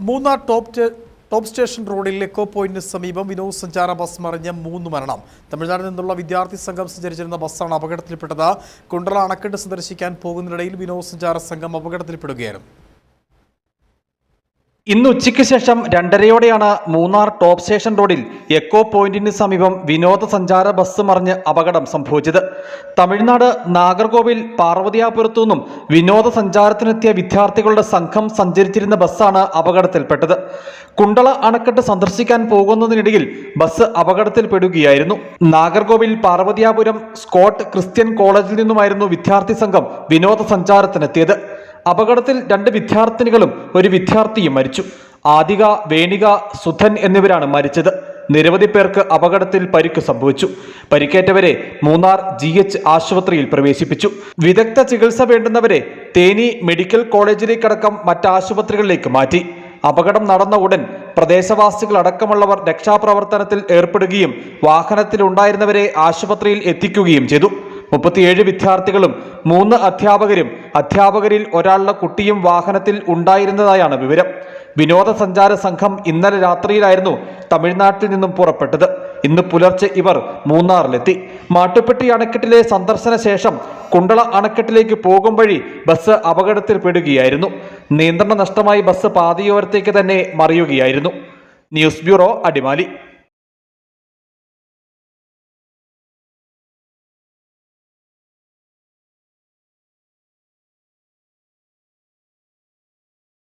Munnar top station റോഡിൽ echo പോയിന്റിന് സമീപം വിനോദസഞ്ചാര ബസ് മറിഞ്ഞ് 3 മരണം. തമിഴ്നാട്ടിൽ നിന്നുള്ള വിദ്യാർത്ഥി സംഘം സഞ്ചരിച്ചിരുന്ന ബസ്സാണ് അപകടത്തിൽപ്പെട്ടത്. കുണ്ടള അണക്കെട്ട് സന്ദർശിക്കാൻ പോകുന്നതിനിടയിൽ വിനോദസഞ്ചാര സംഘം അപകടത്തിൽപ്പെടുകയായിരുന്നു. ഇന്ന് ഉച്ചയ്ക്ക് ശേഷം 2:30 മൂന്നാർ ടോപ്പ് സ്റ്റേഷൻ റോഡിൽ എക്കോ പോയിന്റിന് സമീപം വിനോദസഞ്ചാര ബസ് മറിഞ്ഞ് അപകടം സംഭവിച്ചത്. തമിഴ്നാട് നാഗർകോവിൽ പാർവതിയാപുരത്തു നിന്നും വിനോദസഞ്ചാരത്തിനെത്തിയ വിദ്യാർത്ഥികളുടെ സംഘം സഞ്ചരിച്ചിരുന്ന ബസ്സാണ് അപകടത്തിൽപ്പെട്ടത്. കുണ്ടള അണക്കെട്ട് സന്ദർശിക്കാൻ പോകുന്നതിനിടയിൽ ബസ് അപകടത്തിൽപ്പെടുകയായിരുന്നു. നാഗർകോവിൽ പാർവതിയാപുരം സ്കോട്ട് ക്രിസ്ത്യൻ കോളേജിൽ നിന്നുമായിരുന്നു വിദ്യാർത്ഥി സംഘം വിനോദസഞ്ചാരത്തിനെത്തിയത്. അപകടത്തിൽ 2 വിദ്യാർത്ഥിനികളും ഒരു വിദ്യാർത്ഥിയും മരിച്ചു. ആദിക, വേണിക, സുധൻ എന്നിവരാണ് മരിച്ചത്. നിരവധി പേർക്ക് അപകടത്തിൽ പരിക്ക് സംഭവിച്ചു. പരിക്കേറ്റവരെ മൂന്നാർ GH ആശുപത്രിയിൽ പ്രവേശിപ്പിച്ചു. വിദഗ്ധ ചികിത്സ വേണ്ടുന്നവരെ തേനി മെഡിക്കൽ കോളേജിലേക്കടക്കം മറ്റ് ആശുപത്രികളിലേക്ക് മാറ്റി. അപകടം നടന്ന ഉടൻ പ്രദേശവാസികൾ അടക്കമുള്ളവർ രക്ഷാപ്രവർത്തനത്തിൽ ഏർപ്പെടുകയും വാഹനത്തിലുണ്ടായിരുന്നവരെ ആശുപത്രിയിൽ എത്തിക്കുകയും ചെയ്തു. 37 വിദ്യാർത്ഥികളും 3 അധ്യാപകരിൽ ഒരാളുടെ കുട്ടിയും വാഹനത്തിൽ ഉണ്ടായിരുന്നതായാണ് വിവരം. വിനോദസഞ്ചാര സംഘം ഇന്നലെ രാത്രിയിലായിരുന്നു തമിഴ്നാട്ടിൽ നിന്നും പുറപ്പെട്ടത്. ഇന്ന് പുലർച്ചെ ഇവർ മൂന്നാറിലെത്തി. മാട്ടുപ്പെട്ടി അണക്കെട്ടിലെ സന്ദർശന ശേഷം കുണ്ടള അണക്കെട്ടിലേക്ക് പോകും വഴി ബസ് അപകടത്തിൽപ്പെടുകയായിരുന്നു. നിയന്ത്രണ നഷ്ടമായി ബസ് പാതയോരത്തേക്ക് തന്നെ മറിയുകയായിരുന്നു. News bureau, Adimali.